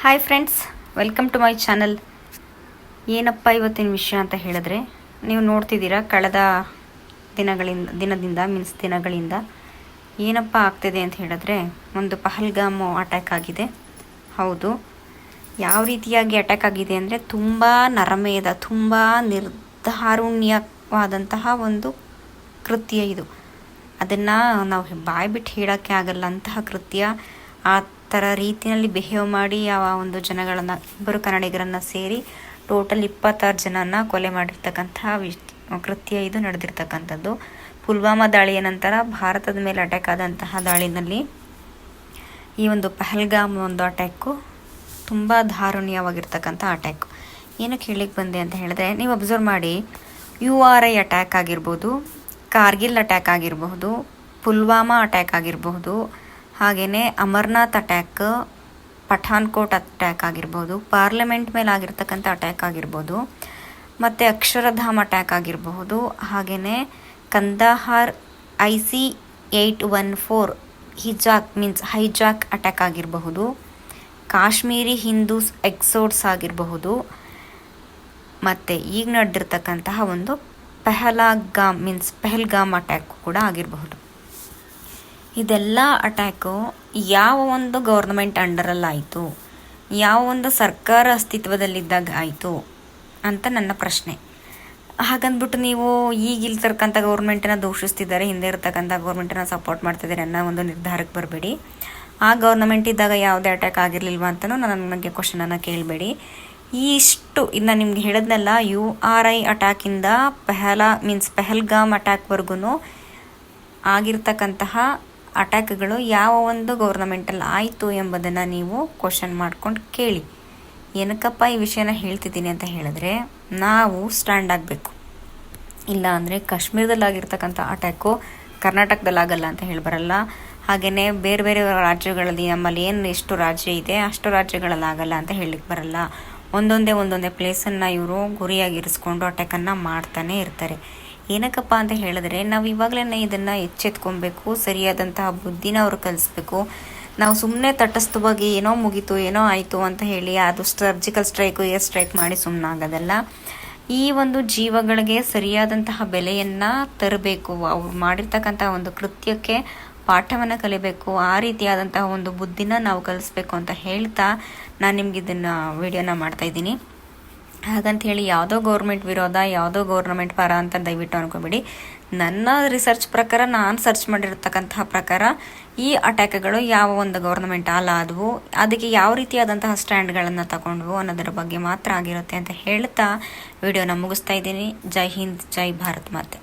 Hi friends, welcome to my channel. ಏನಪ್ಪ ಇವತ್ತಿನ ವಿಷಯ ಅಂತ ಹೇಳಿದ್ರೆ, ನೀವು ನೋಡ್ತಿದ್ದೀರಾ ಕಳೆದ ದಿನಗಳಿಂದ ಏನಪ್ಪ ಆಗ್ತಿದೆ ಅಂತ ಹೇಳಿದ್ರೆ, ಒಂದು ಪಹಲ್ಗಾಮ್ ಅಟ್ಯಾಕ್ ಆಗಿದೆ. ಹೌದು, ಯಾವ ರೀತಿಯಾಗಿ ಅಟ್ಯಾಕ್ ಆಗಿದೆ ಅಂದರೆ ತುಂಬ ನರಮೇಧ, ತುಂಬ ನಿರ್ದಾರುಣ್ಯವಾದಂತಹ ಒಂದು ಕೃತ್ಯ ಇದು. ಅದನ್ನು ನಾವು ಬಾಯಿ ಬಿಟ್ಟು ಹೇಳೋಕ್ಕೆ ಆಗಲ್ಲ. ಅಂತಹ ಕೃತ್ಯ, ಆ ಥರ ರೀತಿಯಲ್ಲಿ ಬಿಹೇವ್ ಮಾಡಿ ಆ ಒಂದು ಜನಗಳನ್ನು, ಇಬ್ಬರು ಕನ್ನಡಿಗರನ್ನು ಸೇರಿ ಟೋಟಲ್ 26 ಜನನ ಕೊಲೆ ಮಾಡಿರ್ತಕ್ಕಂತಹ ಕೃತ್ಯ ಇದು ನಡೆದಿರ್ತಕ್ಕಂಥದ್ದು. ಪುಲ್ವಾಮಾ ದಾಳಿಯ ನಂತರ ಭಾರತದ ಮೇಲೆ ಅಟ್ಯಾಕ್ ಆದಂತಹ ದಾಳಿನಲ್ಲಿ ಈ ಒಂದು ಪಹಲ್ಗಾಮ್ ಒಂದು ಅಟ್ಯಾಕು ತುಂಬ ದಾರುಣ್ಯವಾಗಿರ್ತಕ್ಕಂಥ ಅಟ್ಯಾಕು. ಏನಕ್ಕೆ ಹೇಳಿಕ್ಕೆ ಬಂದೆ ಅಂತ ಹೇಳಿದ್ರೆ, ನೀವು ಅಬ್ಸರ್ವ್ ಮಾಡಿ, URI ಅಟ್ಯಾಕ್ ಆಗಿರ್ಬೋದು, ಕಾರ್ಗಿಲ್ ಅಟ್ಯಾಕ್ ಆಗಿರಬಹುದು, ಪುಲ್ವಾಮಾ ಅಟ್ಯಾಕ್ ಆಗಿರಬಹುದು, ಹಾಗೆಯೇ ಅಮರ್ನಾಥ್ ಅಟ್ಯಾಕ್, ಪಠಾನ್ಕೋಟ್ ಅಟ್ಯಾಕ್ ಆಗಿರ್ಬೋದು, ಪಾರ್ಲಿಮೆಂಟ್ ಮೇಲೆ ಆಗಿರ್ತಕ್ಕಂಥ ಅಟ್ಯಾಕ್ ಆಗಿರ್ಬೋದು, ಮತ್ತು ಅಕ್ಷರಧಾಮ್ ಅಟ್ಯಾಕ್ ಆಗಿರಬಹುದು, ಹಾಗೆಯೇ ಕಂದಹಾರ್ IC-814 ಹೈಜಾಕ್ ಅಟ್ಯಾಕ್ ಆಗಿರಬಹುದು, ಕಾಶ್ಮೀರಿ ಹಿಂದೂಸ್ ಎಕ್ಸೋಡ್ಸ್ ಆಗಿರಬಹುದು, ಮತ್ತು ಈಗ ನಡೆದಿರ್ತಕ್ಕಂತಹ ಒಂದು ಪಹಲ್ಗಾಮ್ ಅಟ್ಯಾಕ್ ಕೂಡ ಆಗಿರಬಹುದು. ಇದೆಲ್ಲ ಅಟ್ಯಾಕು ಯಾವ ಒಂದು ಗೌರ್ನಮೆಂಟ್ ಅಂಡರಲ್ಲಾಯಿತು, ಯಾವ ಒಂದು ಸರ್ಕಾರ ಅಸ್ತಿತ್ವದಲ್ಲಿದ್ದಾಗ ಆಯಿತು ಅಂತ ನನ್ನ ಪ್ರಶ್ನೆ. ಹಾಗಂದ್ಬಿಟ್ಟು ನೀವು ಈಗ ಇಲ್ತಿರ್ತಕ್ಕಂಥ ಗೌರ್ಮೆಂಟನ್ನು ದೂಷಿಸ್ತಿದ್ದಾರೆ, ಹಿಂದೆ ಇರ್ತಕ್ಕಂಥ ಗೌರ್ಮೆಂಟನ್ನು ಸಪೋರ್ಟ್ ಮಾಡ್ತಿದ್ದಾರೆ ಅನ್ನೋ ಒಂದು ನಿರ್ಧಾರಕ್ಕೆ ಬರಬೇಡಿ. ಆ ಗೌರ್ನಮೆಂಟ್ ಇದ್ದಾಗ ಯಾವುದೇ ಅಟ್ಯಾಕ್ ಆಗಿರಲಿಲ್ವ ಅಂತಲೂ ನನಗೆ ಕ್ವಶನನ್ನು ಕೇಳಬೇಡಿ. ಇಷ್ಟು ಇನ್ನು ನಿಮ್ಗೆ ಹೇಳಿದ್ನಲ್ಲ, URI ಅಟ್ಯಾಕಿಂದ ಪಹಲ್ಗಾಮ್ ಅಟ್ಯಾಕ್ವರೆಗೂ ಆಗಿರ್ತಕ್ಕಂತಹ ಅಟ್ಯಾಕ್ಗಳು ಯಾವ ಒಂದು ಗೌರ್ನಮೆಂಟಲ್ಲಿ ಆಯಿತು ಎಂಬುದನ್ನು ನೀವು ಕ್ವಶನ್ ಮಾಡ್ಕೊಂಡು ಕೇಳಿ. ಏನಕ್ಕಪ್ಪ ಈ ವಿಷಯನ ಹೇಳ್ತಿದ್ದೀನಿ ಅಂತ ಹೇಳಿದ್ರೆ, ನಾವು ಸ್ಟ್ಯಾಂಡ್ ಆಗಬೇಕು. ಇಲ್ಲ ಅಂದರೆ ಕಾಶ್ಮೀರದಲ್ಲಾಗಿರ್ತಕ್ಕಂಥ ಅಟ್ಯಾಕು ಕರ್ನಾಟಕದಲ್ಲಾಗಲ್ಲ ಅಂತ ಹೇಳಿ ಬರಲ್ಲ. ಹಾಗೆಯೇ ಬೇರೆ ಬೇರೆ ರಾಜ್ಯಗಳಲ್ಲಿ, ನಮ್ಮಲ್ಲಿ ಎಷ್ಟು ರಾಜ್ಯ ಇದೆ ಅಷ್ಟು ರಾಜ್ಯಗಳಲ್ಲಾಗಲ್ಲ ಅಂತ ಹೇಳಲಿಕ್ಕೆ ಬರಲ್ಲ. ಒಂದೊಂದೇ ಪ್ಲೇಸನ್ನು ಇವರು ಗುರಿಯಾಗಿರಿಸ್ಕೊಂಡು ಅಟ್ಯಾಕನ್ನು ಮಾಡ್ತಾನೆ ಇರ್ತಾರೆ. ಏನಕ್ಕಪ್ಪ ಅಂತ ಹೇಳಿದ್ರೆ, ನಾವು ಇವಾಗಲೇ ಇದನ್ನು ಎಚ್ಚೆತ್ಕೊಬೇಕು, ಸರಿಯಾದಂತಹ ಬುದ್ಧಿನ ಅವ್ರು ಕಲಿಸ್ಬೇಕು. ನಾವು ಸುಮ್ಮನೆ ತಟಸ್ಥವಾಗಿ ಏನೋ ಮುಗೀತು, ಏನೋ ಆಯಿತು ಅಂತ ಹೇಳಿ ಅದು ಸರ್ಜಿಕಲ್ ಸ್ಟ್ರೈಕು, ಏರ್ ಸ್ಟ್ರೈಕ್ ಮಾಡಿ ಸುಮ್ಮನಾಗೋದಲ್ಲ. ಈ ಒಂದು ಜೀವಗಳಿಗೆ ಸರಿಯಾದಂತಹ ಬೆಲೆಯನ್ನು ತರಬೇಕು. ಅವ್ರು ಮಾಡಿರ್ತಕ್ಕಂಥ ಒಂದು ಕೃತ್ಯಕ್ಕೆ ಪಾಠವನ್ನು ಕಲಿಬೇಕು. ಆ ರೀತಿಯಾದಂತಹ ಒಂದು ಬುದ್ಧಿನ ನಾವು ಕಲಿಸ್ಬೇಕು ಅಂತ ಹೇಳ್ತಾ ನಾನು ನಿಮ್ಗೆ ಇದನ್ನು ವಿಡಿಯೋನ ಮಾಡ್ತಾಯಿದ್ದೀನಿ. ಹಾಗಂತ ಹೇಳಿ ಯಾವುದೋ ಗೌರ್ಮೆಂಟ್ ವಿರೋಧ, ಯಾವುದೋ ಗೌರ್ನಮೆಂಟ್ ಪರ ಅಂತ ದಯವಿಟ್ಟು ಅನ್ಕೋಬೇಡಿ. ನನ್ನ ರಿಸರ್ಚ್ ಪ್ರಕಾರ, ನಾನು ಸರ್ಚ್ ಮಾಡಿರ್ತಕ್ಕಂತಹ ಪ್ರಕಾರ, ಈ ಅಟ್ಯಾಕ್ಗಳು ಯಾವ ಒಂದು ಗೌರ್ನಮೆಂಟ್ ಆದವು, ಅದಕ್ಕೆ ಯಾವ ರೀತಿಯಾದಂತಹ ಸ್ಟ್ಯಾಂಡ್ಗಳನ್ನು ತಗೊಂಡ್ವು ಅನ್ನೋದರ ಬಗ್ಗೆ ಮಾತ್ರ ಆಗಿರುತ್ತೆ ಅಂತ ಹೇಳ್ತಾ ವಿಡಿಯೋನ ಮುಗಿಸ್ತಾ ಇದ್ದೀನಿ. ಜೈ ಹಿಂದ್, ಜೈ ಭಾರತ್ ಮಾತೆ.